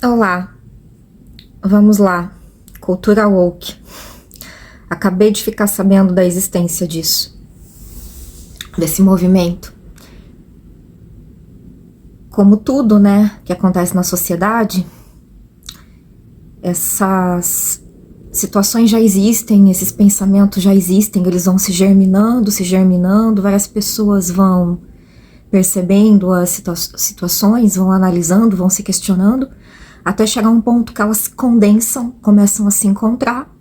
Olá, vamos lá. Cultura woke. Acabei de ficar sabendo da existência disso, desse movimento. Como tudo, né, que acontece na sociedade, essas situações já existem, esses pensamentos já existem, eles vão se germinando, várias pessoas vão percebendo as situações, vão analisando, vão se questionando, até chegar a um ponto que elas se condensam, começam a se encontrar,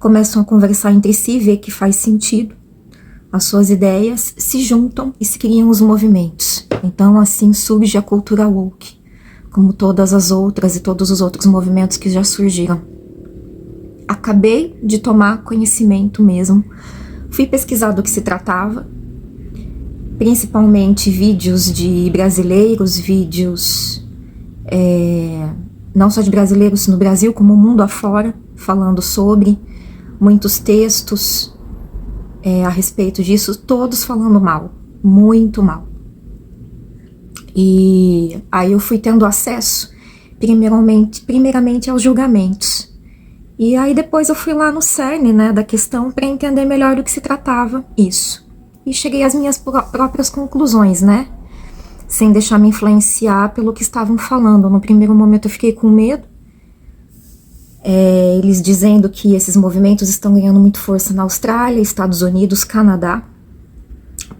começam a conversar entre si, ver que faz sentido, as suas ideias se juntam e se criam os movimentos. Então assim surge a cultura woke, como todas as outras e todos os outros movimentos que já surgiram. Acabei de tomar conhecimento mesmo, fui pesquisar do que se tratava, principalmente vídeos de brasileiros, vídeos não só de brasileiros no Brasil, como o mundo afora, falando sobre, muitos textos a respeito disso, todos falando mal, muito mal. E aí eu fui tendo acesso, primeiramente aos julgamentos. E aí depois eu fui lá no cerne, né, da questão para entender melhor do que se tratava isso. E cheguei às minhas próprias conclusões, né? Sem deixar me influenciar pelo que estavam falando. No primeiro momento eu fiquei com medo. Eles dizendo que esses movimentos estão ganhando muito força na Austrália, Estados Unidos, Canadá,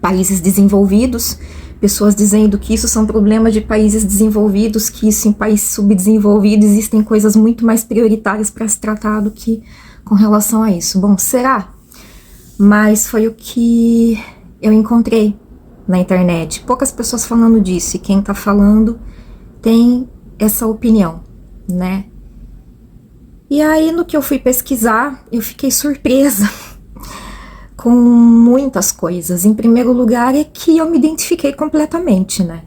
países desenvolvidos. Pessoas dizendo que isso são problemas de países desenvolvidos, que isso em países subdesenvolvidos existem coisas muito mais prioritárias para se tratar do que com relação a isso. Bom, será? Mas foi o que eu encontrei na internet. Poucas pessoas falando disso, e quem tá falando tem essa opinião, né? E aí, no que eu fui pesquisar, eu fiquei surpresa com muitas coisas. Em primeiro lugar é que eu me identifiquei completamente, né?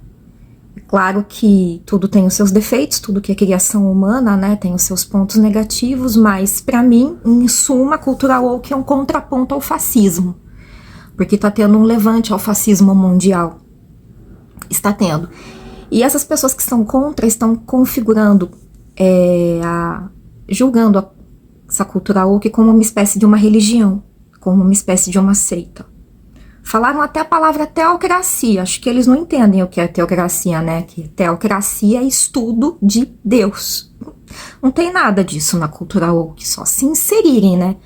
É claro que tudo tem os seus defeitos, tudo que é criação humana, né, tem os seus pontos negativos, mas para mim, em suma, a cultura woke é um contraponto ao fascismo, porque tá tendo um levante ao fascismo mundial. Está tendo. E essas pessoas que estão contra estão configurando, julgando essa cultura woke como uma espécie de uma religião, como uma espécie de uma seita. Falaram até a palavra teocracia, acho que eles não entendem o que é teocracia, né? Que teocracia é estudo de Deus. Não tem nada disso na cultura woke, só se inserirem, né?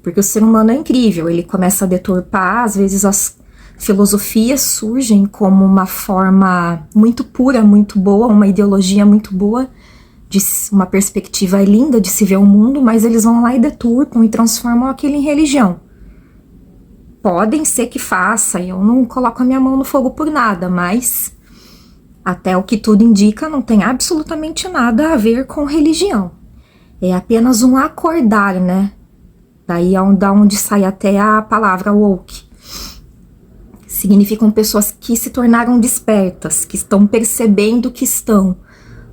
Porque o ser humano é incrível, ele começa a deturpar, às vezes as filosofias surgem como uma forma muito pura, muito boa, uma ideologia muito boa, de uma perspectiva linda de se ver o mundo, mas eles vão lá e deturpam e transformam aquilo em religião. Podem ser que faça, eu não coloco a minha mão no fogo por nada, mas até o que tudo indica não tem absolutamente nada a ver com religião. É apenas um acordar, né? Daí é da onde sai até a palavra woke. Significam pessoas que se tornaram despertas, que estão percebendo que estão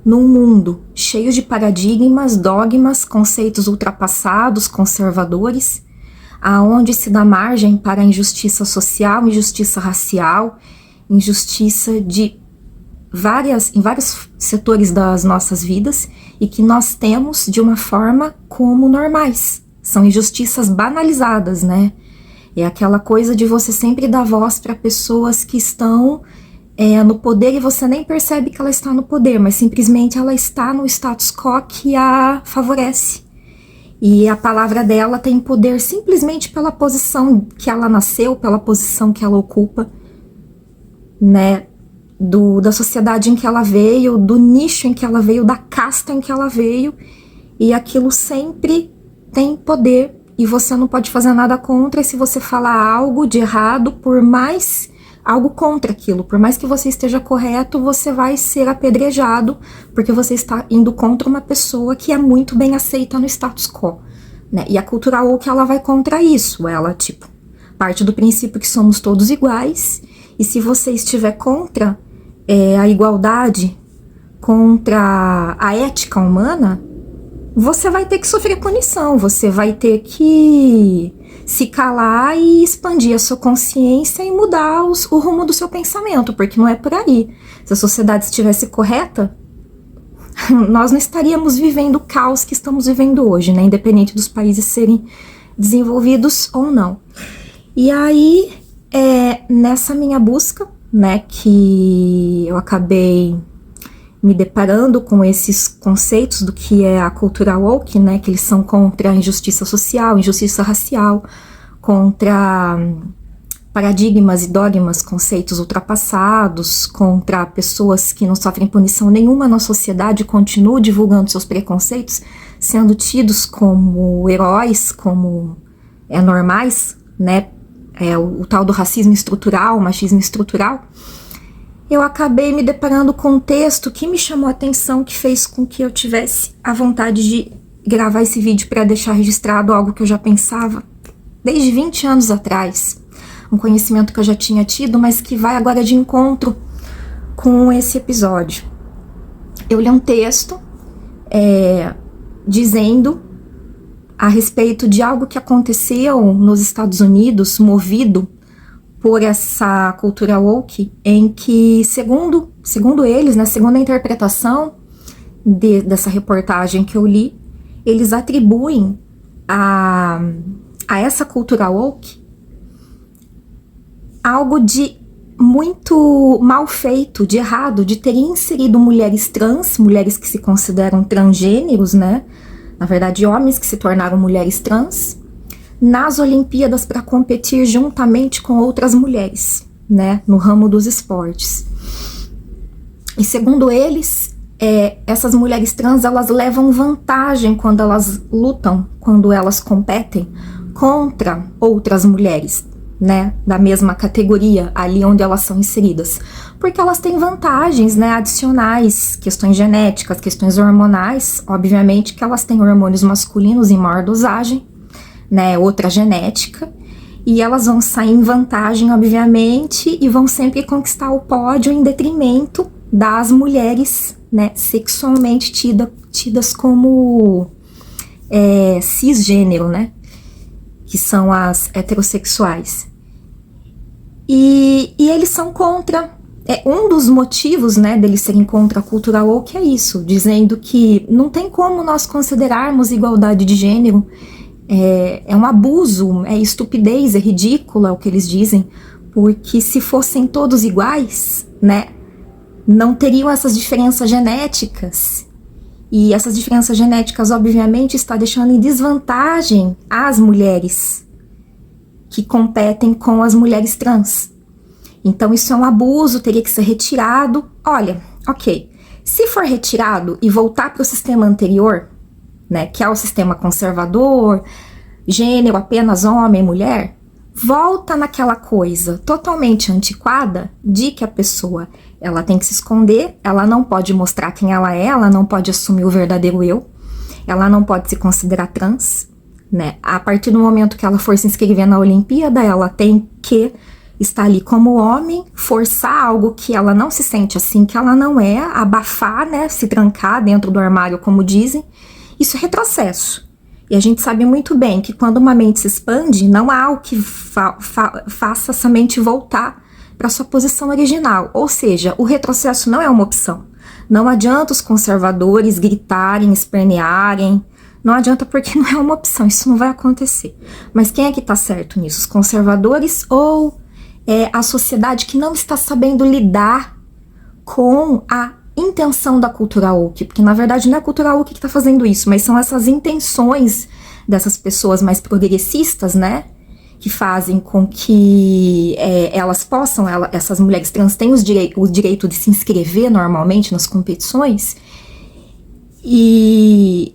num mundo cheio de paradigmas, dogmas, conceitos ultrapassados, conservadores, aonde se dá margem para injustiça social, injustiça racial, injustiça em vários setores das nossas vidas e que nós temos de uma forma como normais. São injustiças banalizadas, né? É aquela coisa de você sempre dar voz para pessoas que estão no poder e você nem percebe que ela está no poder, mas simplesmente ela está no status quo que a favorece. E a palavra dela tem poder simplesmente pela posição que ela nasceu, pela posição que ela ocupa, né? Da sociedade em que ela veio, do nicho em que ela veio, da casta em que ela veio. E aquilo sempre tem poder e você não pode fazer nada contra. E se você falar algo de errado, por mais algo contra aquilo, por mais que você esteja correto, você vai ser apedrejado, porque você está indo contra uma pessoa que é muito bem aceita no status quo, né? E a cultura woke, ela vai contra isso, ela, tipo, parte do princípio que somos todos iguais, e se você estiver contra a igualdade, contra a ética humana, você vai ter que sofrer punição, você vai ter que se calar e expandir a sua consciência e mudar o rumo do seu pensamento, porque não é por aí. Se a sociedade estivesse correta, nós não estaríamos vivendo o caos que estamos vivendo hoje, né? Independente dos países serem desenvolvidos ou não. E aí, nessa minha busca, né, que eu acabei me deparando com esses conceitos do que é a cultura woke, né, que eles são contra a injustiça social, injustiça racial, contra paradigmas e dogmas, conceitos ultrapassados, contra pessoas que não sofrem punição nenhuma na sociedade e continuam divulgando seus preconceitos, sendo tidos como heróis, como normais, né, o tal do racismo estrutural, machismo estrutural. Eu acabei me deparando com um texto que me chamou a atenção, que fez com que eu tivesse a vontade de gravar esse vídeo para deixar registrado algo que eu já pensava desde 20 anos atrás. Um conhecimento que eu já tinha tido, mas que vai agora de encontro com esse episódio. Eu li um texto dizendo a respeito de algo que aconteceu nos Estados Unidos, movido por essa cultura woke, em que, segundo eles, né, segundo a interpretação dessa reportagem que eu li, eles atribuem a essa cultura woke algo de muito mal feito, de errado, de ter inserido mulheres trans, mulheres que se consideram transgêneros, né? Na verdade, homens que se tornaram mulheres trans, nas Olimpíadas para competir juntamente com outras mulheres, né? No ramo dos esportes. E segundo eles, essas mulheres trans, elas levam vantagem quando elas lutam, quando elas competem contra outras mulheres, né, da mesma categoria ali onde elas são inseridas, porque elas têm vantagens, né, adicionais, questões genéticas, questões hormonais, obviamente que elas têm hormônios masculinos em maior dosagem, né, outra genética, e elas vão sair em vantagem, obviamente, e vão sempre conquistar o pódio em detrimento das mulheres, né, sexualmente tidas como cisgênero, né, que são as heterossexuais. E eles são contra, um dos motivos, né, deles serem contra a cultura woke é isso, dizendo que não tem como nós considerarmos igualdade de gênero, é um abuso, é estupidez, é ridículo, é o que eles dizem, porque se fossem todos iguais, né, não teriam essas diferenças genéticas. E essas diferenças genéticas, obviamente, está deixando em desvantagem as mulheres que competem com as mulheres trans. Então, isso é um abuso, teria que ser retirado. Olha, ok, se for retirado e voltar para o sistema anterior, né, que é o sistema conservador, gênero apenas homem e mulher, volta naquela coisa totalmente antiquada de que a pessoa ela tem que se esconder, ela não pode mostrar quem ela não pode assumir o verdadeiro eu, ela não pode se considerar trans, né? A partir do momento que ela for se inscrever na Olimpíada, ela tem que estar ali como homem, forçar algo que ela não se sente assim, que ela não é, abafar, né? Se trancar dentro do armário, como dizem. Isso é retrocesso. E a gente sabe muito bem que quando uma mente se expande, não há o que faça essa mente voltar para sua posição original. Ou seja, o retrocesso não é uma opção. Não adianta os conservadores gritarem, espernearem. Não adianta porque não é uma opção, isso não vai acontecer. Mas quem é que está certo nisso? Os conservadores ou a sociedade que não está sabendo lidar com a intenção da cultura woke? Porque na verdade não é a cultura woke que está fazendo isso, mas são essas intenções dessas pessoas mais progressistas, né? Que fazem com que elas possam, essas mulheres trans têm o direito de se inscrever normalmente nas competições e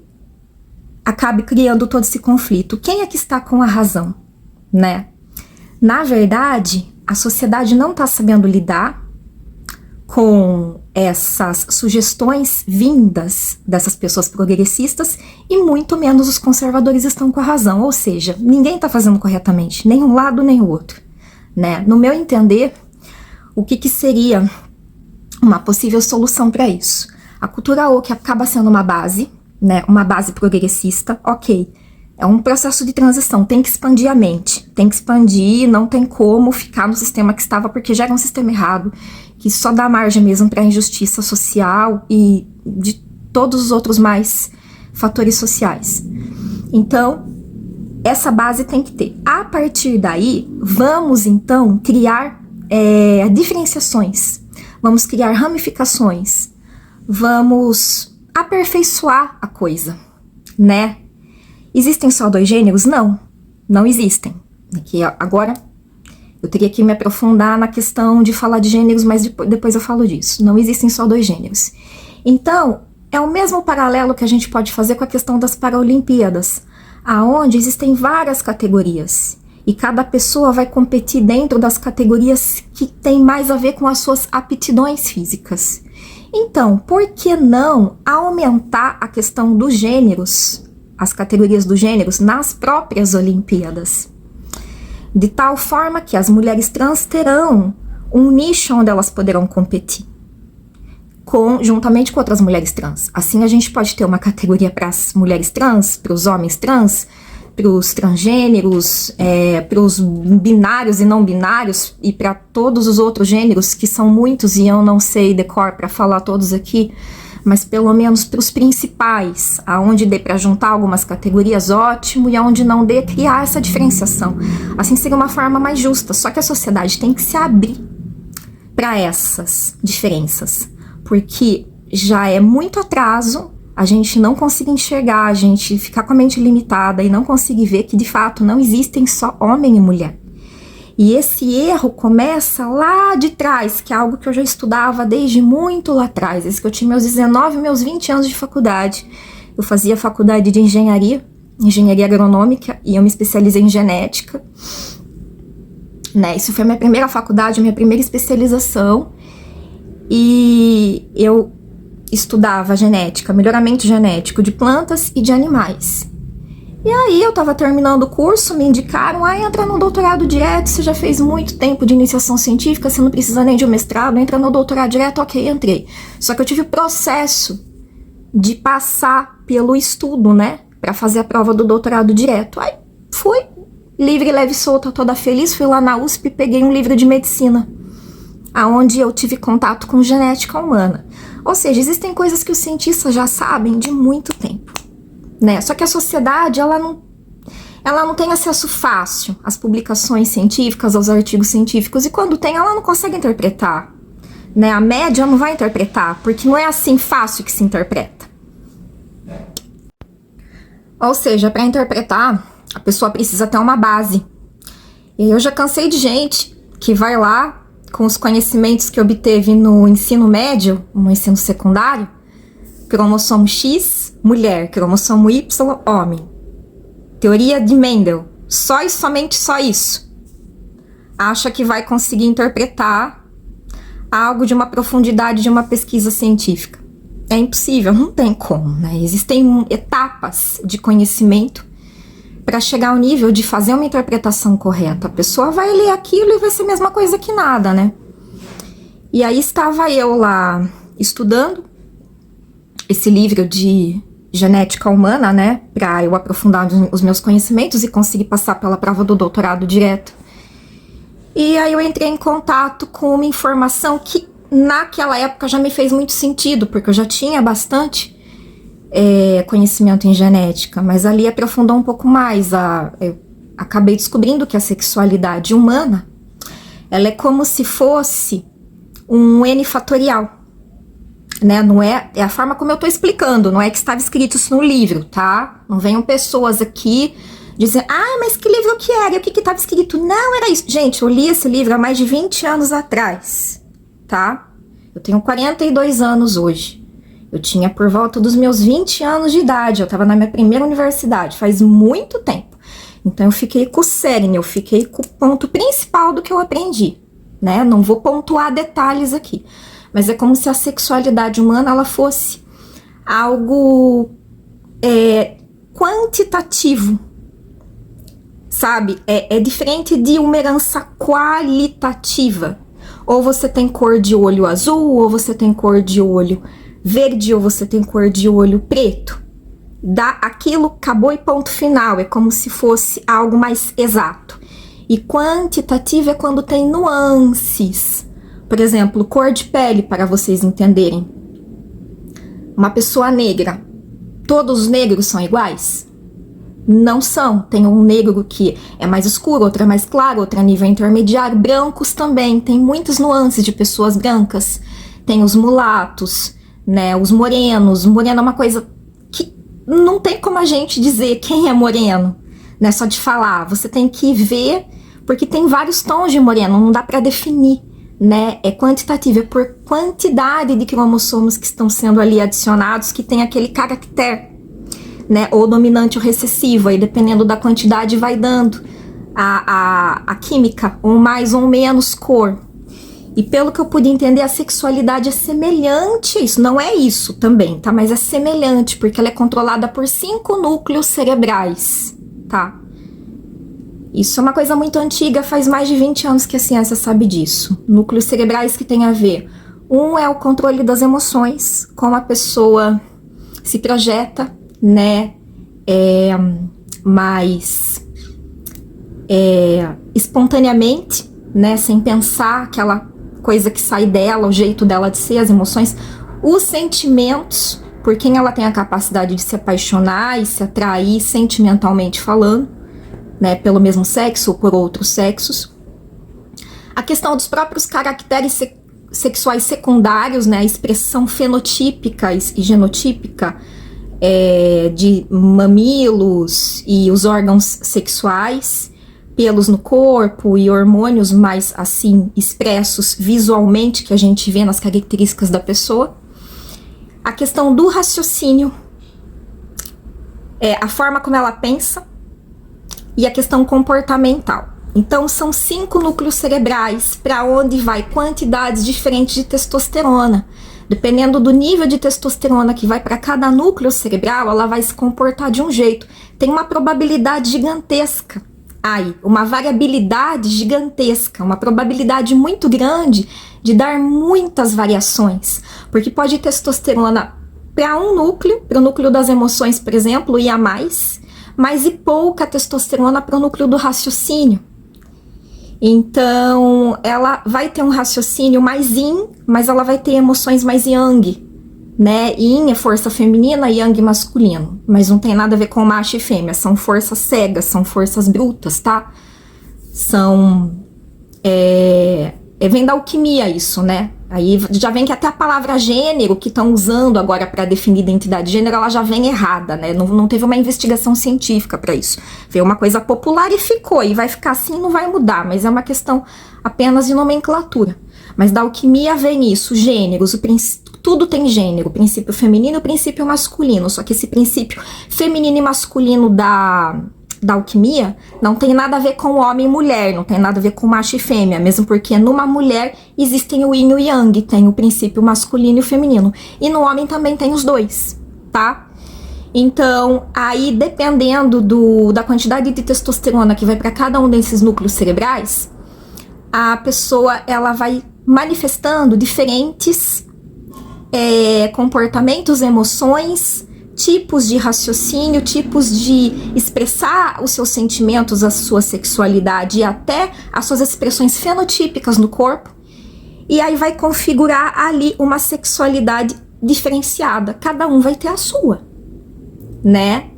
acabe criando todo esse conflito. Quem é que está com a razão, né? Na verdade, a sociedade não está sabendo lidar com essas sugestões vindas dessas pessoas progressistas e muito menos os conservadores estão com a razão, ou seja, ninguém está fazendo corretamente, nem um lado nem o outro, né? No meu entender, o que seria uma possível solução para isso? A cultura woke acaba sendo uma base, né? Uma base progressista, ok. É um processo de transição, tem que expandir a mente, tem que expandir, não tem como ficar no sistema que estava, porque já era um sistema errado, que só dá margem mesmo para injustiça social e de todos os outros mais fatores sociais. Então, essa base tem que ter. A partir daí, vamos então criar diferenciações, vamos criar ramificações, vamos aperfeiçoar a coisa, né? Existem só 2 gêneros? Não, não existem. Aqui, agora, eu teria que me aprofundar na questão de falar de gêneros, mas depois eu falo disso. Não existem só 2 gêneros. Então, é o mesmo paralelo que a gente pode fazer com a questão das Paralimpíadas, aonde existem várias categorias e cada pessoa vai competir dentro das categorias que tem mais a ver com as suas aptidões físicas. Então, por que não aumentar a questão dos gêneros, as categorias dos gêneros, nas próprias Olimpíadas? De tal forma que as mulheres trans terão um nicho onde elas poderão competir, juntamente com outras mulheres trans. Assim a gente pode ter uma categoria para as mulheres trans, para os homens trans, para os transgêneros, para os binários e não binários e para todos os outros gêneros, que são muitos e eu não sei decor para falar todos aqui, mas pelo menos para os principais, aonde dê para juntar algumas categorias, ótimo, e aonde não dê, criar essa diferenciação. Assim seria uma forma mais justa, só que a sociedade tem que se abrir para essas diferenças, porque já é muito atraso a gente não conseguir enxergar, a gente ficar com a mente limitada e não conseguir ver que de fato não existem só homem e mulher. E esse erro começa lá de trás, que é algo que eu já estudava desde muito lá atrás, desde que eu tinha meus 19, meus 20 anos de faculdade. Eu fazia faculdade de engenharia agronômica, e eu me especializei em genética, né? Isso foi a minha primeira faculdade, a minha primeira especialização, e eu estudava genética, melhoramento genético de plantas e de animais. E aí eu tava terminando o curso, me indicaram, entra no doutorado direto, você já fez muito tempo de iniciação científica, você não precisa nem de um mestrado, entra no doutorado direto. Ok, entrei. Só que eu tive o processo de passar pelo estudo, né, pra fazer a prova do doutorado direto. Aí fui, livre, leve e solta, toda feliz, fui lá na USP e peguei um livro de medicina, aonde eu tive contato com genética humana. Ou seja, existem coisas que os cientistas já sabem de muito tempo, né? Só que a sociedade, ela não tem acesso fácil às publicações científicas, aos artigos científicos, e quando tem, ela não consegue interpretar, né? A média não vai interpretar, porque não é assim fácil que se interpreta. Ou seja, para interpretar, a pessoa precisa ter uma base. E eu já cansei de gente que vai lá com os conhecimentos que obteve no ensino médio, no ensino secundário, cromossomo X, mulher, cromossomo Y, homem. Teoria de Mendel, só e somente só isso. Acha que vai conseguir interpretar algo de uma profundidade de uma pesquisa científica. É impossível, não tem como, né? Existem etapas de conhecimento para chegar ao nível de fazer uma interpretação correta. A pessoa vai ler aquilo e vai ser a mesma coisa que nada, né? E aí estava eu lá estudando esse livro de genética humana, né? Para eu aprofundar os meus conhecimentos e conseguir passar pela prova do doutorado direto. E aí eu entrei em contato com uma informação que naquela época já me fez muito sentido, porque eu já tinha bastante conhecimento em genética, mas ali aprofundou um pouco mais. Eu acabei descobrindo que a sexualidade humana, ela é como se fosse um N fatorial, né? Não é a forma como eu tô explicando, não é que estava escrito isso no livro, tá? Não venham pessoas aqui dizer, mas que livro que era? E o que estava escrito? Não, era isso. Gente, eu li esse livro há mais de 20 anos atrás, tá? Eu tenho 42 anos hoje. Eu tinha por volta dos meus 20 anos de idade, eu estava na minha primeira universidade, faz muito tempo. Então eu fiquei com o cerne, eu fiquei com o ponto principal do que eu aprendi, né? Não vou pontuar detalhes aqui, mas é como se a sexualidade humana, ela fosse algo quantitativo, sabe? É diferente de uma herança qualitativa. Ou você tem cor de olho azul, ou você tem cor de olho verde, ou você tem cor de olho preto. Aquilo acabou e ponto final, é como se fosse algo mais exato. E quantitativo é quando tem nuances. Por exemplo, cor de pele, para vocês entenderem. Uma pessoa negra, todos os negros são iguais? Não são. Tem um negro que é mais escuro, outro é mais claro, outro é nível intermediário. Brancos também, tem muitas nuances de pessoas brancas. Tem os mulatos, né, os morenos. Moreno é uma coisa que não tem como a gente dizer quem é moreno, né, só de falar. Você tem que ver, porque tem vários tons de moreno, não dá para definir, né, é quantitativo, é por quantidade de cromossomos que estão sendo ali adicionados que tem aquele caractere, né, ou dominante ou recessivo, aí dependendo da quantidade vai dando a química, ou mais ou menos cor. E pelo que eu pude entender, a sexualidade é semelhante a isso, não é isso também, tá? Mas é semelhante, porque ela é controlada por 5 núcleos cerebrais, tá? Isso é uma coisa muito antiga, faz mais de 20 anos que a ciência sabe disso. Núcleos cerebrais que tem a ver. Um é o controle das emoções, como a pessoa se projeta, né? Mais espontaneamente, né? Sem pensar, aquela coisa que sai dela, o jeito dela de ser, as emoções, os sentimentos, por quem ela tem a capacidade de se apaixonar e se atrair sentimentalmente falando, né, pelo mesmo sexo ou por outros sexos. A questão dos próprios caracteres sexuais secundários, né, a expressão fenotípica e genotípica de mamilos e os órgãos sexuais, pelos no corpo e hormônios mais assim expressos visualmente que a gente vê nas características da pessoa. A questão do raciocínio, a forma como ela pensa e a questão comportamental. Então são 5 núcleos cerebrais para onde vai quantidades diferentes de testosterona. Dependendo do nível de testosterona que vai para cada núcleo cerebral, ela vai se comportar de um jeito. Tem uma probabilidade gigantesca. Aí, uma variabilidade gigantesca, uma probabilidade muito grande de dar muitas variações, porque pode ir testosterona para um núcleo, para o núcleo das emoções, por exemplo, e a mais, mas e pouca testosterona para o núcleo do raciocínio. Então, ela vai ter um raciocínio mais yin, mas ela vai ter emoções mais yang, né? Yin é força feminina, yang masculino, mas não tem nada a ver com macho e fêmea, são forças cegas, são forças brutas, tá? São vem da alquimia isso, né? Aí já vem que até a palavra gênero que estão usando agora para definir identidade de gênero, ela já vem errada, né? Não teve uma investigação científica para isso. Veio uma coisa popular e ficou, e vai ficar assim, não vai mudar, mas é uma questão apenas de nomenclatura. Mas da alquimia vem isso, gêneros, tudo tem gênero, o princípio feminino e o princípio masculino, só que esse princípio feminino e masculino da alquimia não tem nada a ver com homem e mulher, não tem nada a ver com macho e fêmea, mesmo porque numa mulher existem o yin e o yang, tem o princípio masculino e o feminino, e no homem também tem os dois, tá? Então, aí dependendo da quantidade de testosterona que vai para cada um desses núcleos cerebrais, a pessoa ela vai manifestando diferentes comportamentos, emoções, tipos de raciocínio, tipos de expressar os seus sentimentos, a sua sexualidade e até as suas expressões fenotípicas no corpo. E aí vai configurar ali uma sexualidade diferenciada. Cada um vai ter a sua, né?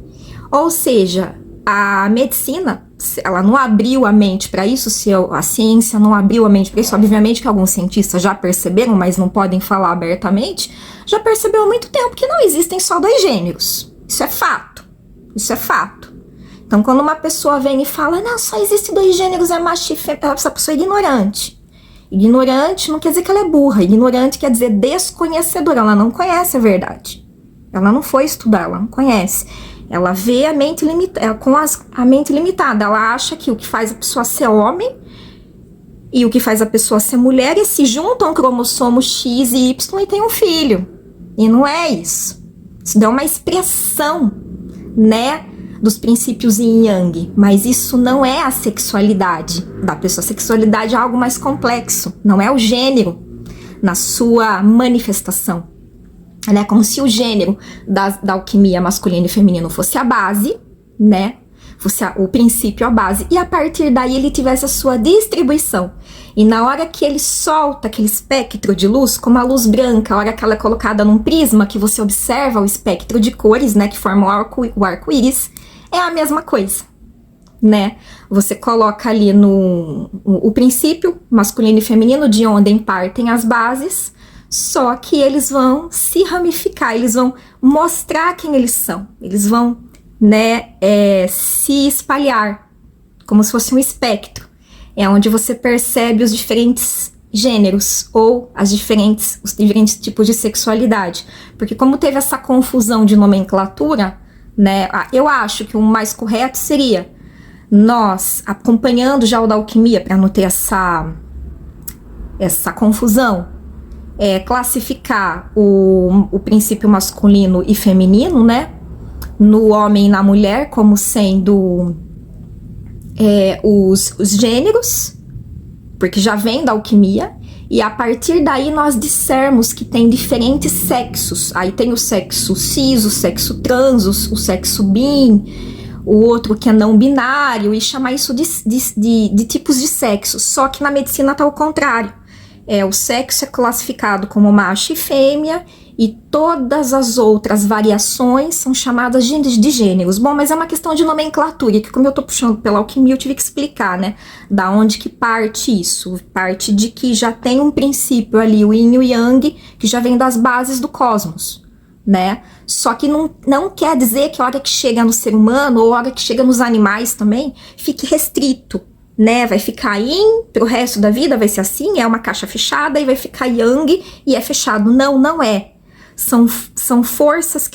Ou seja, a medicina, ela não abriu a mente para isso, se a ciência não abriu a mente para isso, obviamente que alguns cientistas já perceberam, mas não podem falar abertamente, já percebeu há muito tempo que não existem só 2 gêneros. Isso é fato. Isso é fato. Então, quando uma pessoa vem e fala, não, só existe 2 gêneros, é macho e fêmea, essa pessoa é ignorante. Ignorante não quer dizer que ela é burra. Ignorante quer dizer desconhecedora. Ela não conhece a verdade. Ela não foi estudar, ela não conhece. Ela vê a mente limitada, a mente limitada. Ela acha que o que faz a pessoa ser homem e o que faz a pessoa ser mulher e se juntam cromossomos X e Y e tem um filho. E não é isso. Isso dá uma expressão, né, dos princípios yin e yang, mas isso não é a sexualidade da pessoa. A sexualidade é algo mais complexo, não é o gênero na sua manifestação. É como se o gênero da alquimia masculino e feminino fosse a base, né? Fosse o princípio, a base, e a partir daí ele tivesse a sua distribuição. E na hora que ele solta aquele espectro de luz, como a luz branca, a hora que ela é colocada num prisma, que você observa o espectro de cores, né, que formam o arco-íris, é a mesma coisa, né? Você coloca ali o princípio masculino e feminino, de onde partem as bases, só que eles vão se ramificar, eles vão mostrar quem eles são, eles vão, né, se espalhar, como se fosse um espectro. É onde você percebe os diferentes gêneros ou os diferentes tipos de sexualidade. Porque como teve essa confusão de nomenclatura, né, eu acho que o mais correto seria nós, acompanhando já o da alquimia, para não ter essa confusão, classificar o princípio masculino e feminino, né, no homem e na mulher, como sendo os gêneros, porque já vem da alquimia, e a partir daí nós dissermos que tem diferentes sexos. Aí tem o sexo cis, o sexo trans, o sexo bi, o outro que é não binário, e chamar isso de tipos de sexo. Só que na medicina tá ao contrário. O sexo é classificado como macho e fêmea, e todas as outras variações são chamadas de gêneros. Bom, mas é uma questão de nomenclatura, que como eu tô puxando pela alquimia, eu tive que explicar, né? Da onde que parte isso? Parte de que já tem um princípio ali, o yin e o yang, que já vem das bases do cosmos, né? Só que não quer dizer que a hora que chega no ser humano, ou a hora que chega nos animais também, fique restrito, né? Vai ficar yin pro resto da vida, vai ser assim, é uma caixa fechada, e vai ficar yang e é fechado. Não é. São forças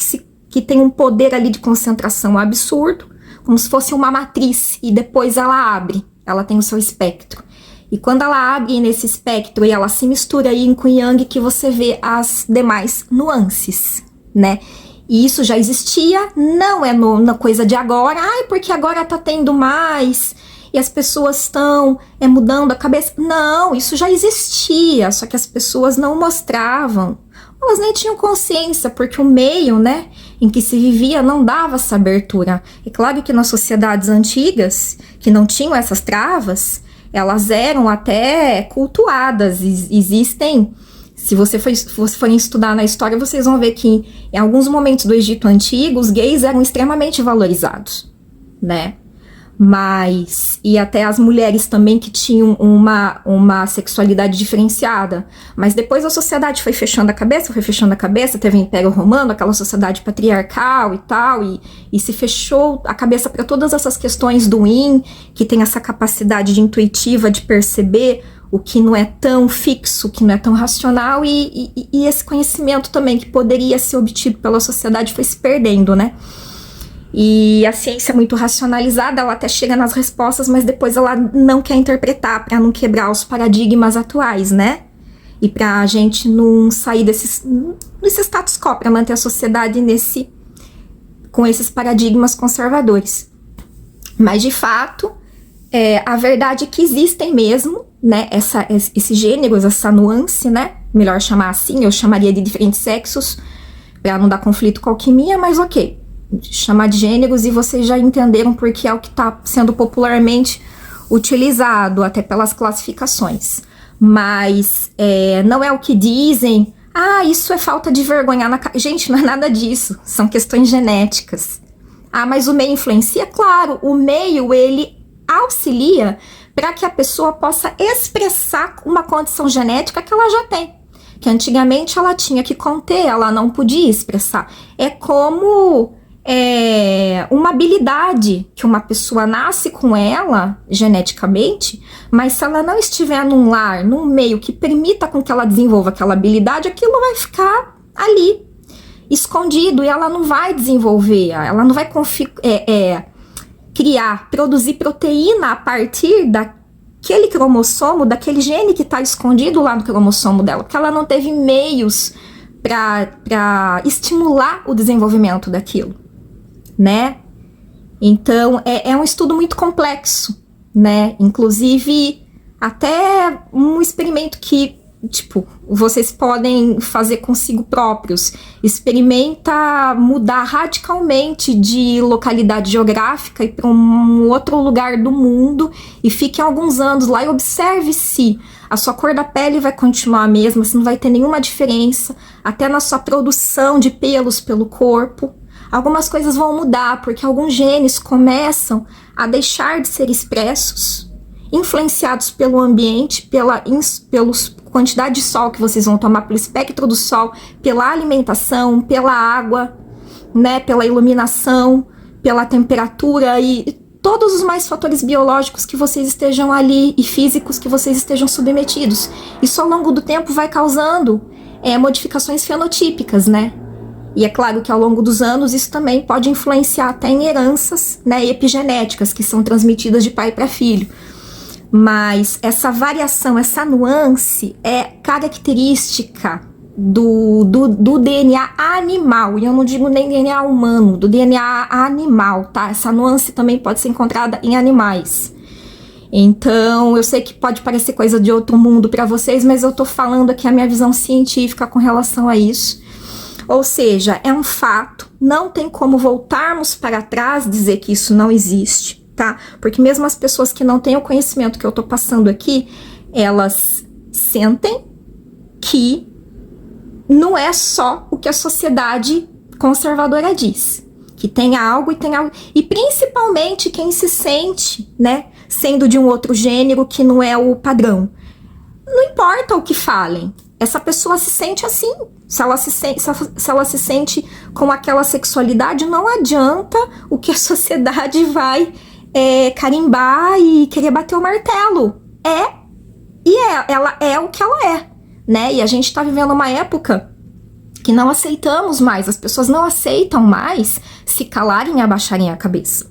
que têm um poder ali de concentração absurdo, como se fosse uma matriz, e depois ela abre, ela tem o seu espectro. E quando ela abre nesse espectro e ela se mistura yin com yang, que você vê as demais nuances, né? E isso já existia, não é na coisa de agora, porque agora tá tendo mais, e as pessoas estão mudando a cabeça. Não, isso já existia, só que as pessoas não mostravam, elas nem tinham consciência, porque o meio, né, em que se vivia não dava essa abertura. É claro que nas sociedades antigas, que não tinham essas travas, elas eram até cultuadas. Existem, se vocês forem estudar na história, vocês vão ver que em alguns momentos do Egito Antigo, os gays eram extremamente valorizados, né? E até as mulheres também, que tinham uma sexualidade diferenciada. Mas depois a sociedade foi fechando a cabeça, teve o Império Romano, aquela sociedade patriarcal e tal, e se fechou a cabeça para todas essas questões do yin, que tem essa capacidade intuitiva de perceber o que não é tão fixo, o que não é tão racional, e esse conhecimento também que poderia ser obtido pela sociedade foi se perdendo, né? E a ciência é muito racionalizada, ela até chega nas respostas, mas depois ela não quer interpretar, para não quebrar os paradigmas atuais, né? E pra gente não sair desse status quo, para manter a sociedade com esses paradigmas conservadores. Mas de fato, a verdade é que existem mesmo, né, esses gêneros, essa nuance, né? Melhor chamar assim, eu chamaria de diferentes sexos, para não dar conflito com a alquimia, mas ok. Chamar de gêneros, e vocês já entenderam porque é o que está sendo popularmente utilizado, até pelas classificações. Mas não é o que dizem, isso é falta de vergonha na cara. Gente, não é nada disso, são questões genéticas. Mas o meio influencia? Claro, o meio, ele auxilia para que a pessoa possa expressar uma condição genética que ela já tem, que antigamente ela tinha que conter, ela não podia expressar. É como uma habilidade que uma pessoa nasce com ela geneticamente, mas se ela não estiver num lar, num meio que permita com que ela desenvolva aquela habilidade, aquilo vai ficar ali, escondido, e ela não vai desenvolver, ela não vai produzir proteína a partir daquele cromossomo, daquele gene que está escondido lá no cromossomo dela, porque ela não teve meios para estimular o desenvolvimento daquilo, né? Então, é um estudo muito complexo, né? Inclusive, até um experimento que Tipo, vocês podem fazer consigo próprios. Experimenta mudar radicalmente de localidade geográfica e para um outro lugar do mundo e fique alguns anos lá e observe se a sua cor da pele vai continuar a mesma, se não vai ter nenhuma diferença, até na sua produção de pelos pelo corpo. Algumas coisas vão mudar, porque alguns genes começam a deixar de ser expressos, influenciados pelo ambiente, pela quantidade de sol que vocês vão tomar, pelo espectro do sol, pela alimentação, pela água, né, pela iluminação, pela temperatura e todos os mais fatores biológicos que vocês estejam ali e físicos que vocês estejam submetidos. Isso ao longo do tempo vai causando modificações fenotípicas, né? E é claro que ao longo dos anos isso também pode influenciar até em heranças, né, epigenéticas que são transmitidas de pai para filho. Mas essa variação, essa nuance é característica do DNA animal. E eu não digo nem DNA humano, do DNA animal, tá? Essa nuance também pode ser encontrada em animais. Então, eu sei que pode parecer coisa de outro mundo para vocês, mas eu tô falando aqui a minha visão científica com relação a isso. Ou seja, é um fato, não tem como voltarmos para trás e dizer que isso não existe. Tá? Porque mesmo as pessoas que não têm o conhecimento que eu tô passando aqui, elas sentem que não é só o que a sociedade conservadora diz, que tem algo, e principalmente quem se sente, né, sendo de um outro gênero que não é o padrão. Não importa o que falem, essa pessoa se sente assim. Se ela se sente com aquela sexualidade, não adianta o que a sociedade vai carimbar e querer bater o martelo. Ela é o que ela é, né? E a gente tá vivendo uma época que não aceitamos mais, as pessoas não aceitam mais se calarem e abaixarem a cabeça,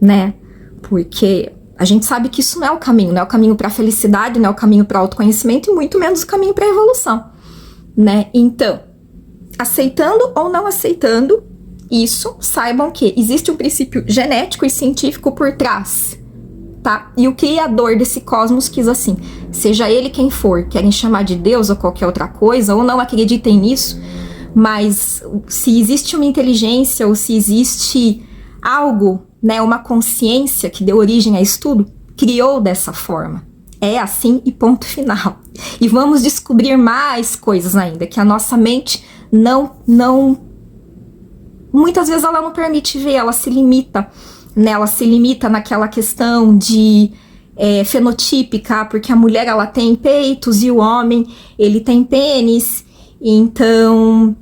né? Porque a gente sabe que isso não é o caminho para a felicidade, não é o caminho para o autoconhecimento e muito menos o caminho para a evolução, né? Então, aceitando ou não aceitando isso, saibam que existe um princípio genético e científico por trás, tá? E o criador desse cosmos quis assim, seja ele quem for, querem chamar de Deus ou qualquer outra coisa, ou não acreditem nisso, mas se existe uma inteligência ou se existe algo, né, uma consciência que deu origem a isso tudo, criou dessa forma. É assim e ponto final. E vamos descobrir mais coisas ainda, que a nossa mente muitas vezes ela não permite ver, ela se limita, né? Ela se limita naquela questão de fenotípica, porque a mulher ela tem peitos e o homem ele tem pênis, então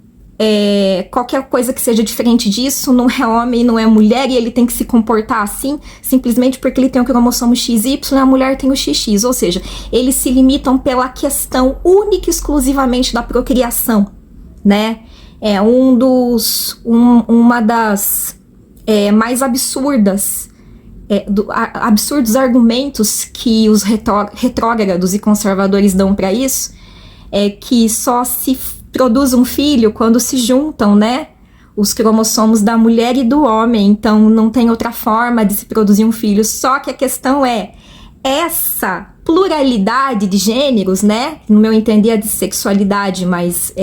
qualquer coisa que seja diferente disso não é homem, não é mulher, e ele tem que se comportar assim, simplesmente porque ele tem o cromossomo XY e a mulher tem o XX, ou seja, eles se limitam pela questão única e exclusivamente da procriação, né? É uma das mais absurdos argumentos que os retrógrados e conservadores dão para isso, é que só se produz um filho quando se juntam, né, os cromossomos da mulher e do homem, então não tem outra forma de se produzir um filho. Só que a questão é essa pluralidade de gêneros, né, no meu entender é de sexualidade, mas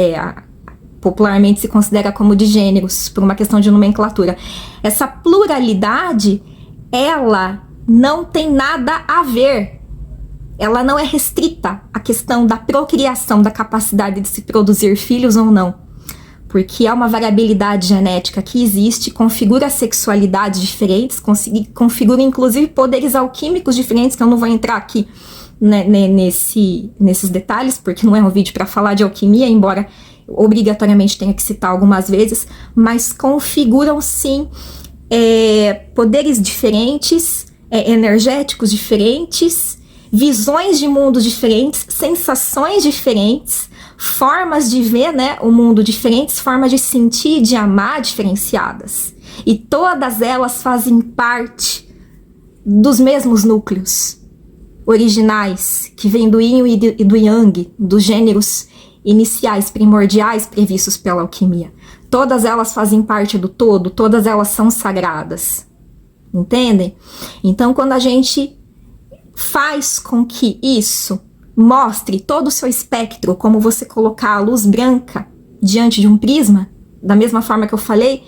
popularmente se considera como de gêneros, por uma questão de nomenclatura. Essa pluralidade, ela não tem nada a ver, ela não é restrita à questão da procriação, da capacidade de se produzir filhos ou não, porque é uma variabilidade genética que existe, configura sexualidades diferentes, configura inclusive poderes alquímicos diferentes, que eu não vou entrar aqui, né, nesses detalhes, porque não é um vídeo para falar de alquimia, embora obrigatoriamente tenha que citar algumas vezes, mas configuram sim poderes diferentes, energéticos diferentes, visões de mundo diferentes, sensações diferentes, formas de ver, né, o mundo diferentes, formas de sentir e de amar diferenciadas. E todas elas fazem parte dos mesmos núcleos originais, que vêm do Yin e do Yang, dos gêneros iniciais, primordiais previstos pela alquimia. Todas elas fazem parte do todo, todas elas são sagradas. Entendem? Então, quando a gente faz com que isso mostre todo o seu espectro, como você colocar a luz branca diante de um prisma, da mesma forma que eu falei,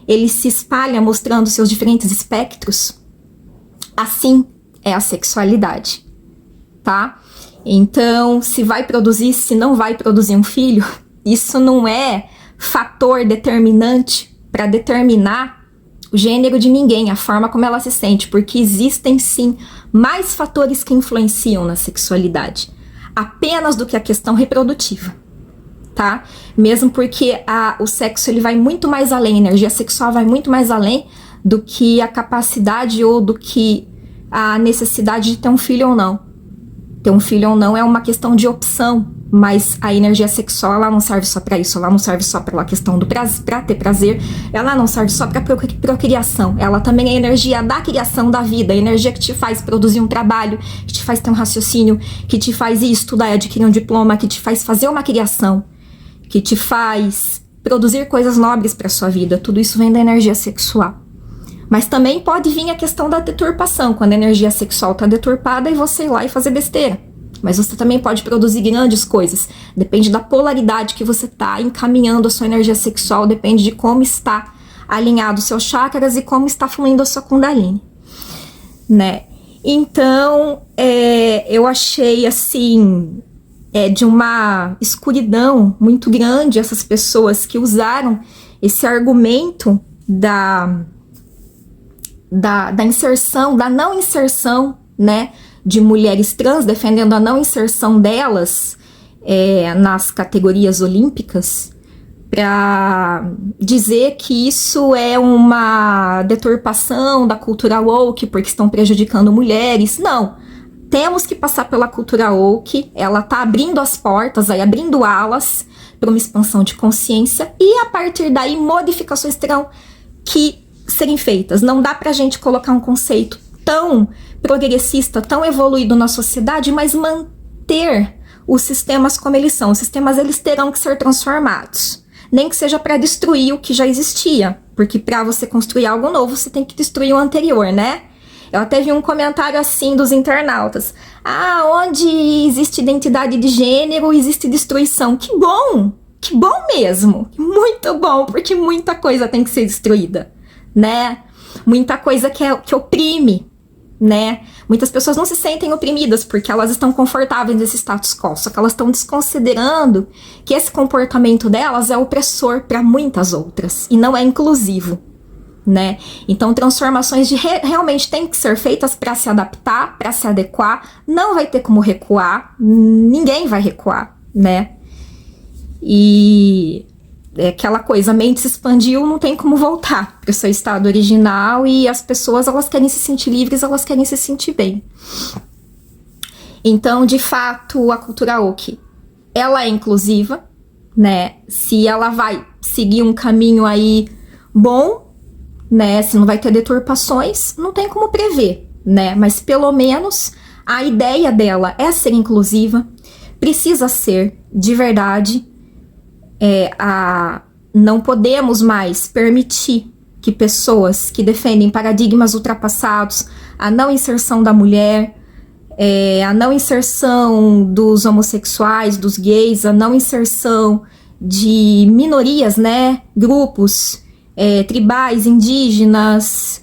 ele se espalha mostrando seus diferentes espectros. Assim é a sexualidade, tá? Então, se vai produzir, se não vai produzir um filho, isso não é fator determinante para determinar o gênero de ninguém, a forma como ela se sente, porque existem sim mais fatores que influenciam na sexualidade, apenas do que a questão reprodutiva, tá? Mesmo porque o sexo ele vai muito mais além, a energia sexual vai muito mais além do que a capacidade ou do que a necessidade de ter um filho ou não. Ter um filho ou não é uma questão de opção, mas a energia sexual ela não serve só para isso, ela não serve só pela questão do prazer, para ter prazer, ela não serve só para procriação, ela também é a energia da criação da vida, a energia que te faz produzir um trabalho, que te faz ter um raciocínio, que te faz ir estudar e adquirir um diploma, que te faz fazer uma criação, que te faz produzir coisas nobres para sua vida. Tudo isso vem da energia sexual. Mas também pode vir a questão da deturpação, quando a energia sexual está deturpada e você ir lá e fazer besteira. Mas você também pode produzir grandes coisas. Depende da polaridade que você está encaminhando a sua energia sexual, depende de como está alinhado os seus chakras e como está fluindo a sua Kundalini, né? Então, eu achei assim, de uma escuridão muito grande essas pessoas que usaram esse argumento da inserção, da não inserção, né, de mulheres trans, defendendo a não inserção delas nas categorias olímpicas, para dizer que isso é uma deturpação da cultura woke, porque estão prejudicando mulheres. Não, temos que passar pela cultura woke, ela tá abrindo as portas, aí abrindo alas para uma expansão de consciência, e a partir daí modificações terão que serem feitas. Não dá pra gente colocar um conceito tão progressista, tão evoluído na sociedade, mas manter os sistemas como eles são. Os sistemas eles terão que ser transformados, nem que seja para destruir o que já existia, porque para você construir algo novo você tem que destruir o anterior, né? Eu até vi um comentário assim dos internautas: onde existe identidade de gênero, existe destruição. Que bom mesmo, muito bom, porque muita coisa tem que ser destruída, né? Muita coisa que oprime, né? Muitas pessoas não se sentem oprimidas porque elas estão confortáveis nesse status quo, só que elas estão desconsiderando que esse comportamento delas é opressor para muitas outras e não é inclusivo, né? Então transformações realmente têm que ser feitas para se adaptar, para se adequar. Não vai ter como recuar, ninguém vai recuar, né? E é aquela coisa, a mente se expandiu, não tem como voltar para o seu estado original, e as pessoas, elas querem se sentir livres, elas querem se sentir bem. Então, de fato, a cultura woke, ela é inclusiva, né? Se ela vai seguir um caminho aí bom, né? Se não vai ter deturpações, não tem como prever, né? Mas pelo menos a ideia dela é ser inclusiva, precisa ser de verdade. Não podemos mais permitir que pessoas que defendem paradigmas ultrapassados, a não inserção da mulher, a não inserção dos homossexuais, dos gays, a não inserção de minorias, né, grupos tribais, indígenas,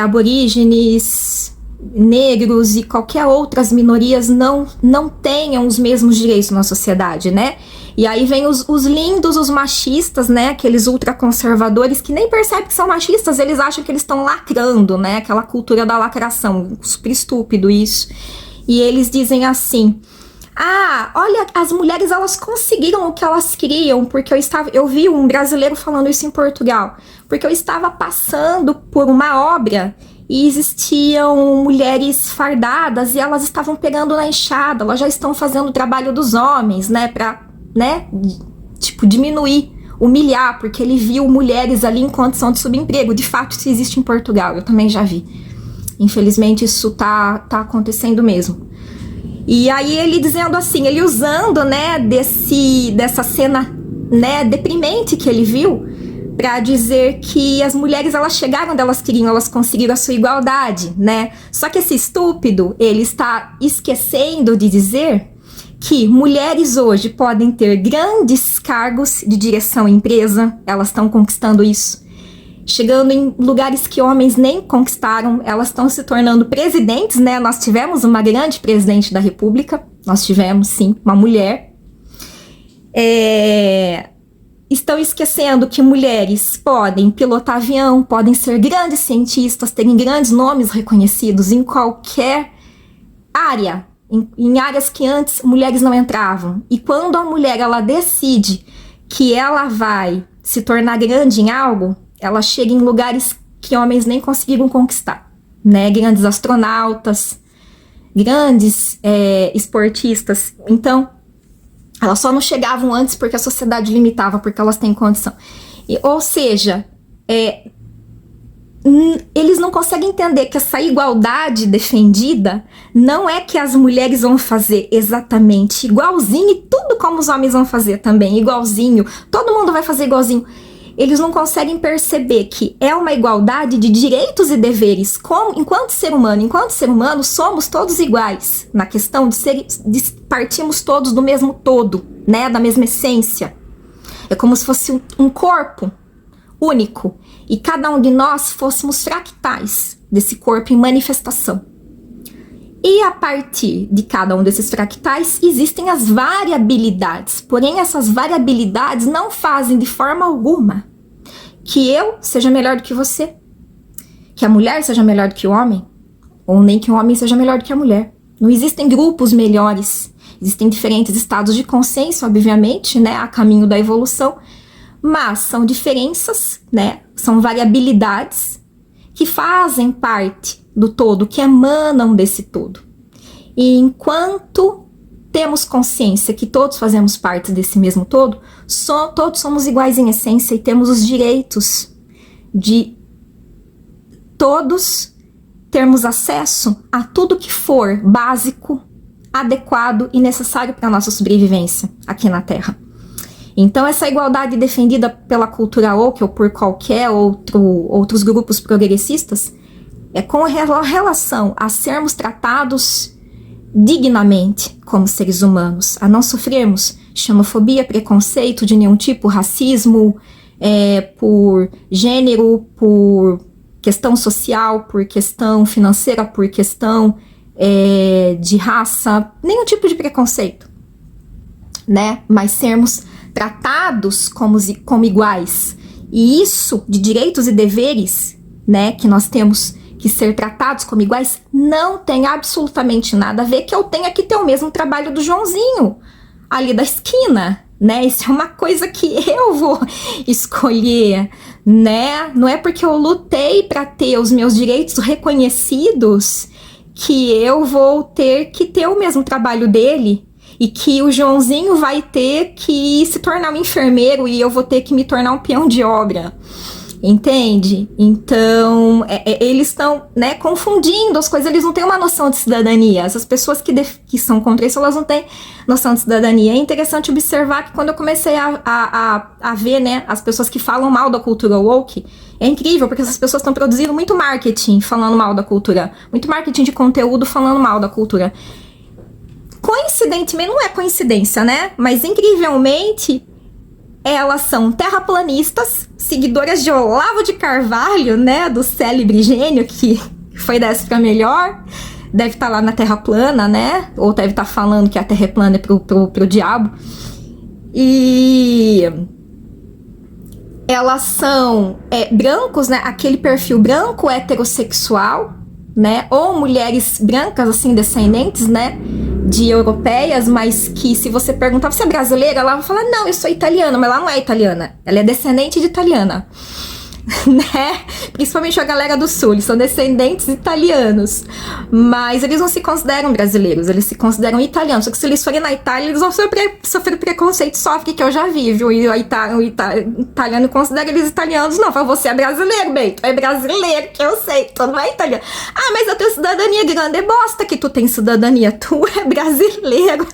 aborígenes, negros e qualquer outras minorias não tenham os mesmos direitos na sociedade, né? E aí vem os lindos, os machistas, né? Aqueles ultraconservadores que nem percebem que são machistas, eles acham que eles estão lacrando, né? Aquela cultura da lacração, super estúpido isso. E eles dizem assim: olha, as mulheres, elas conseguiram o que elas queriam, porque eu vi um brasileiro falando isso em Portugal, porque eu estava passando por uma obra e existiam mulheres fardadas e elas estavam pegando na enxada, elas já estão fazendo o trabalho dos homens, né, pra, né, tipo, diminuir, humilhar, porque ele viu mulheres ali em condição de subemprego. De fato, isso existe em Portugal, eu também já vi. Infelizmente, isso tá acontecendo mesmo. E aí ele dizendo assim, ele usando, né, dessa cena, né, deprimente que ele viu, para dizer que as mulheres, elas chegaram onde elas queriam, elas conseguiram a sua igualdade, né? Só que esse estúpido, ele está esquecendo de dizer que mulheres hoje podem ter grandes cargos de direção em empresa, elas estão conquistando isso. Chegando em lugares que homens nem conquistaram, elas estão se tornando presidentes, né? Nós tivemos uma grande presidente da República, nós tivemos, sim, uma mulher. Estão esquecendo que mulheres podem pilotar avião, podem ser grandes cientistas, terem grandes nomes reconhecidos em qualquer área, em áreas que antes mulheres não entravam. E quando a mulher ela decide que ela vai se tornar grande em algo, ela chega em lugares que homens nem conseguiram conquistar, né? Grandes astronautas, grandes esportistas. Então, elas só não chegavam antes porque a sociedade limitava, porque elas têm condição. Ou seja, eles não conseguem entender que essa igualdade defendida não é que as mulheres vão fazer exatamente igualzinho e tudo como os homens vão fazer também, igualzinho. Todo mundo vai fazer igualzinho. Eles não conseguem perceber que é uma igualdade de direitos e deveres. Enquanto ser humano, somos todos iguais. Na questão de partimos todos do mesmo todo, né? Da mesma essência. É como se fosse um corpo único. E cada um de nós fôssemos fractais desse corpo em manifestação. E a partir de cada um desses fractais existem as variabilidades. Porém, essas variabilidades não fazem de forma alguma que eu seja melhor do que você, que a mulher seja melhor do que o homem, ou nem que o homem seja melhor do que a mulher. Não existem grupos melhores. Existem diferentes estados de consciência, obviamente, né, a caminho da evolução, mas são diferenças, né, são variabilidades que fazem parte do todo, que emanam desse todo. E enquanto temos consciência que todos fazemos parte desse mesmo todo, todos somos iguais em essência e temos os direitos de todos termos acesso a tudo que for básico, adequado e necessário para a nossa sobrevivência aqui na Terra. Então, essa igualdade defendida pela cultura woke ou por qualquer outros grupos progressistas é com relação a sermos tratados dignamente como seres humanos, a não sofrermos xenofobia, preconceito de nenhum tipo, racismo, por gênero, por questão social, por questão financeira, por questão de raça, nenhum tipo de preconceito, né? Mas sermos tratados como iguais. E isso de direitos e deveres, né, que nós temos que ser tratados como iguais, não tem absolutamente nada a ver que eu tenha que ter o mesmo trabalho do Joãozinho ali da esquina, né? Isso é uma coisa que eu vou escolher, né? Não é porque eu lutei para ter os meus direitos reconhecidos que eu vou ter que ter o mesmo trabalho dele e que o Joãozinho vai ter que se tornar um enfermeiro e eu vou ter que me tornar um peão de obra. Entende? Então, eles estão, né, confundindo as coisas, eles não têm uma noção de cidadania. Essas pessoas que são contra isso, elas não têm noção de cidadania. É interessante observar que quando eu comecei a ver, né, as pessoas que falam mal da cultura woke, é incrível, porque essas pessoas estão produzindo muito marketing falando mal da cultura, muito marketing de conteúdo falando mal da cultura. Coincidentemente, não é coincidência, né? Mas incrivelmente, elas são terraplanistas, seguidoras de Olavo de Carvalho, né, do célebre gênio que foi dessa pra melhor, deve estar lá na Terra plana, né, ou deve estar falando que a Terra é plana pro diabo. E elas são brancos, né, aquele perfil branco heterossexual, né, ou mulheres brancas, assim, descendentes, né, de europeias, mas que se você perguntar, você é brasileira? Ela vai falar, não, eu sou italiana, mas ela não é italiana, ela é descendente de italiana, né? Principalmente a galera do sul, eles são descendentes italianos, mas eles não se consideram brasileiros, eles se consideram italianos, só que se eles forem na Itália, eles vão sofrer preconceito, sofre, que eu já vi, viu? E o italiano considera eles italianos, não, fala, você é brasileiro, bem, tu é brasileiro, que eu sei, tu não é italiano. Ah, mas eu tenho cidadania grande, é bosta que tu tem cidadania, tu é brasileiro.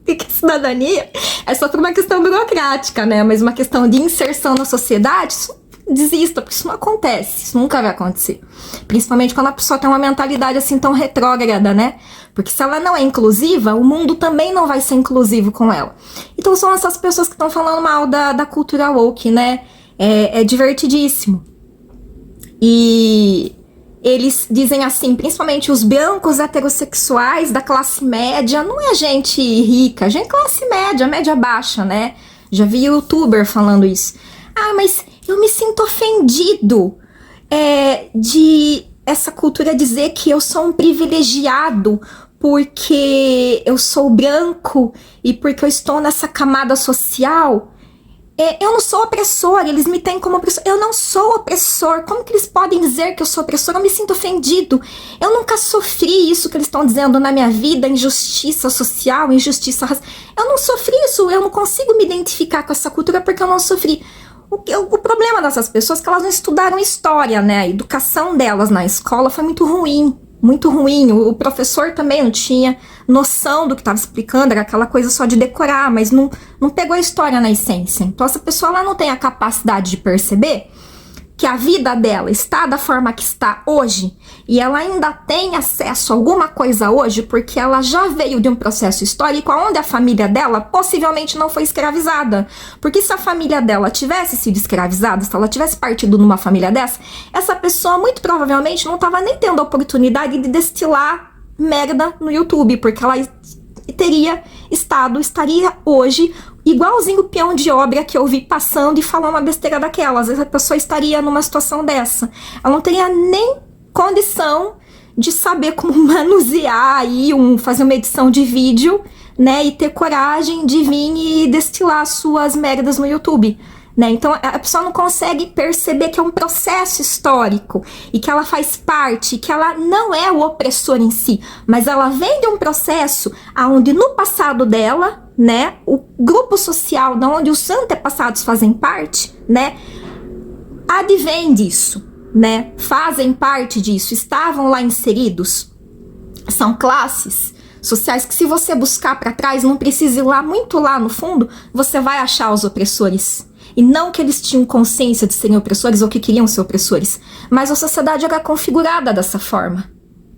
E que cidadania é só por uma questão burocrática, né? Mas uma questão de inserção na sociedade, isso desista, porque isso não acontece, isso nunca vai acontecer. Principalmente quando a pessoa tem uma mentalidade assim tão retrógrada, né? Porque se ela não é inclusiva, o mundo também não vai ser inclusivo com ela. Então são essas pessoas que estão falando mal da cultura woke, né? É divertidíssimo. E eles dizem assim, principalmente os brancos heterossexuais da classe média, não é gente rica, é gente classe média, média baixa, né? Já vi youtuber falando isso. Ah, mas eu me sinto ofendido de essa cultura dizer que eu sou um privilegiado porque eu sou branco e porque eu estou nessa camada social. Eu não sou opressor, eles me têm como opressor. Eu não sou opressor. Como que eles podem dizer que eu sou opressor? Eu me sinto ofendido. Eu nunca sofri isso que eles estão dizendo na minha vida, injustiça social, injustiça racial. Eu não sofri isso, eu não consigo me identificar com essa cultura porque eu não sofri. O problema dessas pessoas é que elas não estudaram história, né? A educação delas na escola foi muito ruim. Muito ruim, o professor também não tinha noção do que estava explicando, era aquela coisa só de decorar, mas não pegou a história na essência. Então essa pessoa ela não tem a capacidade de perceber que a vida dela está da forma que está hoje e ela ainda tem acesso a alguma coisa hoje porque ela já veio de um processo histórico onde a família dela possivelmente não foi escravizada. Porque se a família dela tivesse sido escravizada, se ela tivesse partido numa família dessa, essa pessoa muito provavelmente não estava nem tendo a oportunidade de destilar merda no YouTube, porque ela estaria hoje igualzinho o peão de obra que eu vi passando e falando uma besteira daquela. Às vezes a pessoa estaria numa situação dessa. Ela não teria nem condição de saber como manusear aí, fazer uma edição de vídeo, né? E ter coragem de vir e destilar suas merdas no YouTube. Né? Então a pessoa não consegue perceber que é um processo histórico e que ela faz parte, que ela não é o opressor em si, mas ela vem de um processo onde no passado dela, né, o grupo social de onde os antepassados fazem parte, né, advém disso, né, fazem parte disso, estavam lá inseridos. São classes sociais que se você buscar para trás, não precisa ir lá, muito lá no fundo, você vai achar os opressores. E não que eles tinham consciência de serem opressores ou que queriam ser opressores, mas a sociedade era configurada dessa forma,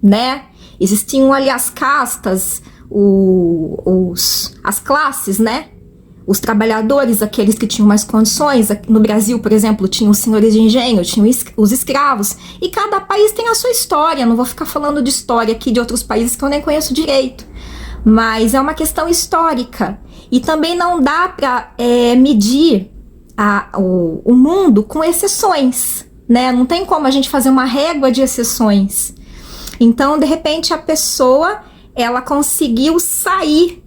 né? Existiam ali as castas, as classes, né? Os trabalhadores, aqueles que tinham mais condições. No Brasil, por exemplo, tinham os senhores de engenho, tinham os escravos. E cada país tem a sua história. Não vou ficar falando de história aqui de outros países que eu nem conheço direito. Mas é uma questão histórica. E também não dá para medir o mundo com exceções, né? Não tem como a gente fazer uma régua de exceções. Então, de repente, a pessoa, ela conseguiu sair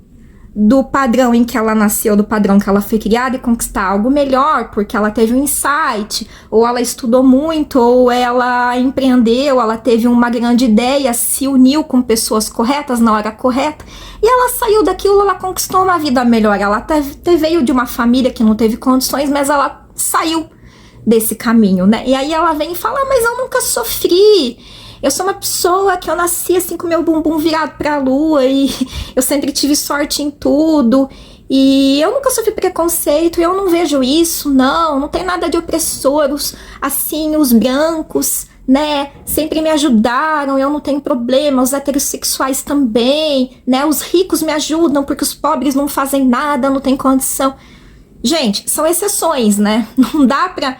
do padrão em que ela nasceu, do padrão que ela foi criada e conquistar algo melhor, porque ela teve um insight, ou ela estudou muito, ou ela empreendeu, ela teve uma grande ideia, se uniu com pessoas corretas na hora correta, e ela saiu daquilo, ela conquistou uma vida melhor. Ela até veio de uma família que não teve condições, mas ela saiu desse caminho, né? E aí ela vem e fala, mas eu nunca sofri. Eu sou uma pessoa que eu nasci assim com meu bumbum virado pra lua e eu sempre tive sorte em tudo e eu nunca sofri preconceito e eu não vejo isso, não tem nada de opressor, os brancos, né, sempre me ajudaram, eu não tenho problema, os heterossexuais também, né, os ricos me ajudam porque os pobres não fazem nada, não tem condição. Gente, são exceções, né, não dá pra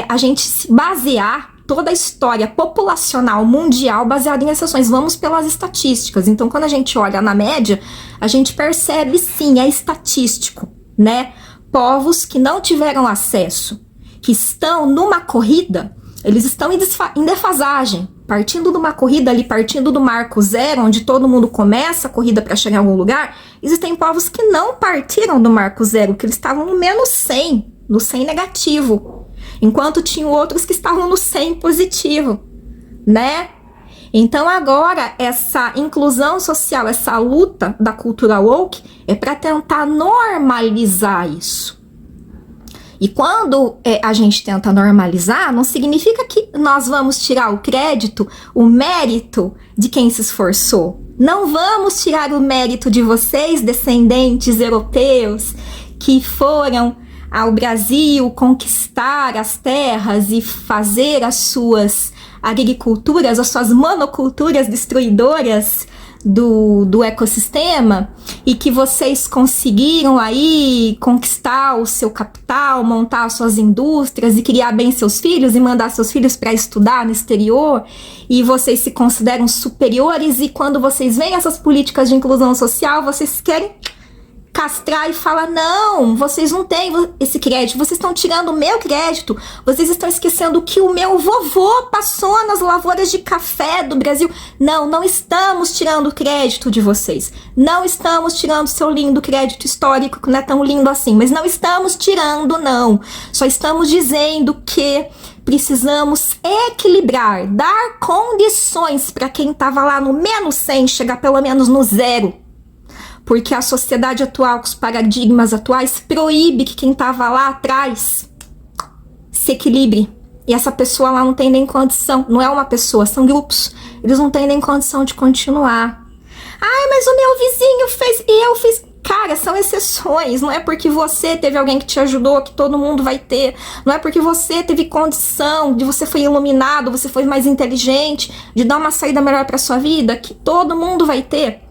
a gente se basear toda a história populacional mundial baseada em exceções. Vamos pelas estatísticas. Então, quando a gente olha na média, a gente percebe, sim, é estatístico, né? Povos que não tiveram acesso, que estão numa corrida, eles estão em defasagem. Partindo de uma corrida ali, partindo do marco zero, onde todo mundo começa a corrida para chegar em algum lugar, existem povos que não partiram do marco zero, que eles estavam no menos 100, no 100 negativo. Enquanto tinham outros que estavam no 100 positivo, né? Então agora essa inclusão social, essa luta da cultura woke é para tentar normalizar isso. E quando a gente tenta normalizar, não significa que nós vamos tirar o crédito, o mérito de quem se esforçou. Não vamos tirar o mérito de vocês, descendentes europeus, que foram ao Brasil conquistar as terras e fazer as suas agriculturas, as suas monoculturas destruidoras do ecossistema, e que vocês conseguiram aí conquistar o seu capital, montar as suas indústrias e criar bem seus filhos e mandar seus filhos para estudar no exterior, e vocês se consideram superiores, e quando vocês veem essas políticas de inclusão social, vocês querem castrar e falar: não, vocês não têm esse crédito, vocês estão tirando o meu crédito, vocês estão esquecendo que o meu vovô passou nas lavouras de café do Brasil. Não, não estamos tirando o crédito de vocês, não estamos tirando seu lindo crédito histórico, que não é tão lindo assim, mas não estamos tirando, não, só estamos dizendo que precisamos equilibrar, dar condições para quem estava lá no menos 100 chegar pelo menos no zero. Porque a sociedade atual, com os paradigmas atuais, proíbe que quem estava lá atrás se equilibre. E essa pessoa lá não tem nem condição. Não é uma pessoa, são grupos. Eles não têm nem condição de continuar. Ai, mas o meu vizinho fez e eu fiz. Cara, são exceções. Não é porque você teve alguém que te ajudou que todo mundo vai ter. Não é porque você teve condição, de você foi iluminado, você foi mais inteligente, de dar uma saída melhor para sua vida, que todo mundo vai ter.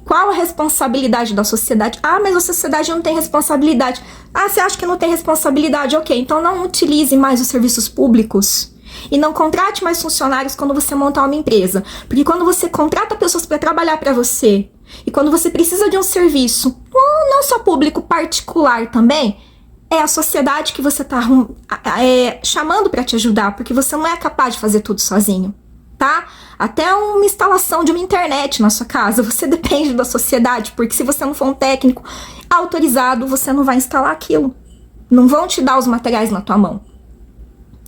Qual a responsabilidade da sociedade? Ah, mas a sociedade não tem responsabilidade. Ah, você acha que não tem responsabilidade? Ok, então não utilize mais os serviços públicos e não contrate mais funcionários quando você montar uma empresa. Porque quando você contrata pessoas para trabalhar para você e quando você precisa de um serviço, não só público, particular também, é a sociedade que você está chamando para te ajudar, porque você não é capaz de fazer tudo sozinho. Tá? Até uma instalação de uma internet na sua casa, você depende da sociedade, porque se você não for um técnico autorizado, você não vai instalar aquilo. Não vão te dar os materiais na tua mão.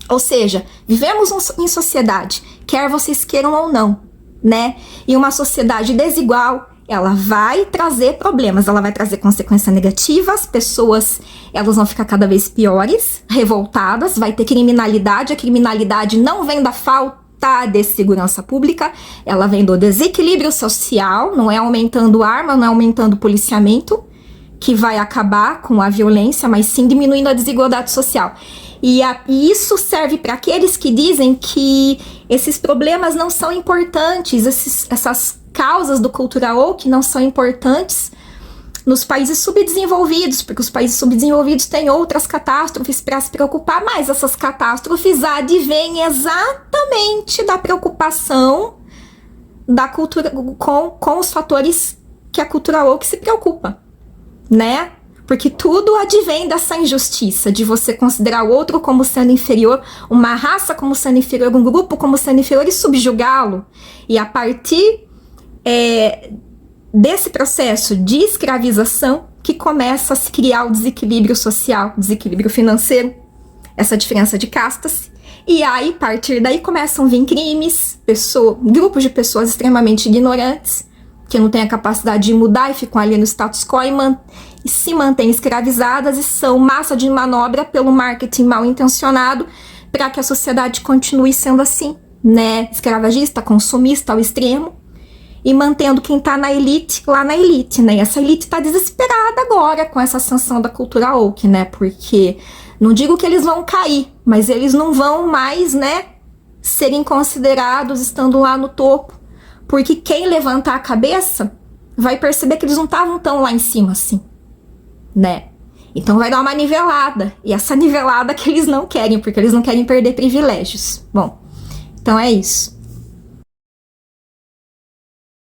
Ou seja, vivemos em sociedade, quer vocês queiram ou não, né? E uma sociedade desigual, ela vai trazer problemas, ela vai trazer consequências negativas, as pessoas, elas vão ficar cada vez piores, revoltadas, vai ter criminalidade, a criminalidade não vem da falta de segurança pública, ela vem do desequilíbrio social, não é aumentando arma, não é aumentando policiamento, que vai acabar com a violência, mas sim diminuindo a desigualdade social. E isso serve para aqueles que dizem que esses problemas não são importantes, essas causas do cultura woke não são importantes nos países subdesenvolvidos, porque os países subdesenvolvidos têm outras catástrofes para se preocupar, mas essas catástrofes advêm exatamente da preocupação da cultura com os fatores que a cultura woke se preocupa, né? Porque tudo advém dessa injustiça de você considerar o outro como sendo inferior, uma raça como sendo inferior, um grupo como sendo inferior e subjugá-lo. E a partir desse processo de escravização que começa a se criar o desequilíbrio social, desequilíbrio financeiro, essa diferença de castas, e aí, a partir daí, começam a vir crimes, grupos de pessoas extremamente ignorantes, que não têm a capacidade de mudar e ficam ali no status quo e se mantêm escravizadas e são massa de manobra pelo marketing mal intencionado para que a sociedade continue sendo assim, né, escravagista, consumista ao extremo, e mantendo quem tá na elite, lá na elite, né? E essa elite tá desesperada agora com essa ascensão da cultura woke, né? Porque, não digo que eles vão cair, mas eles não vão mais, né, serem considerados estando lá no topo. Porque quem levantar a cabeça vai perceber que eles não estavam tão lá em cima assim, né? Então vai dar uma nivelada. E essa nivelada que eles não querem, porque eles não querem perder privilégios. Bom, então é isso.